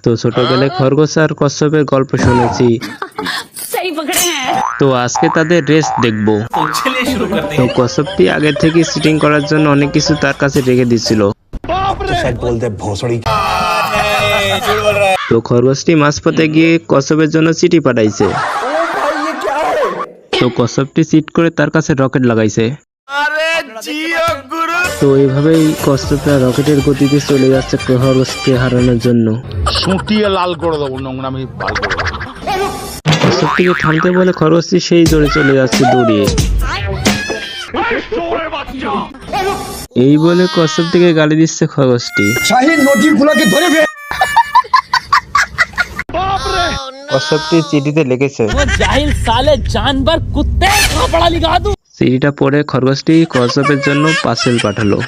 তো ছোটবেলায় খরগোশ আর কচ্ছপের গল্প শুনেছি, তো আজকে তাদের রেস দেখবো। তো কচ্ছপটি আগের থেকে সিটিং করার জন্য অনেক কিছু তার কাছে রেখে দিচ্ছিল। তো খরগোশটি মাঝপথে গিয়ে কচ্ছপের জন্য চিঠি পাঠাইছে। তো কচ্ছপটি চিট করে তার কাছে রকেট লাগাইছে। তো এইভাবেই কচ্ছপটা রকেটের গতিতে চলে যাচ্ছে খরগোশকে হারানোর জন্য। লাল করে দেবো, নোংরামি লাল করে দেবো। কচ্ছপটিকে থামতে বলে খরগোশটি সেই জোরে চলে যাচ্ছে দৌড়িয়ে। এই বলে কচ্ছপটিকে গালি দিচ্ছে খরগোশটি। কচ্ছপটি চিঠিতে লিখেছে, চিঠিটা পড়ে খরগোশটি কচ্ছপের জন্য পার্সেল পাঠালো।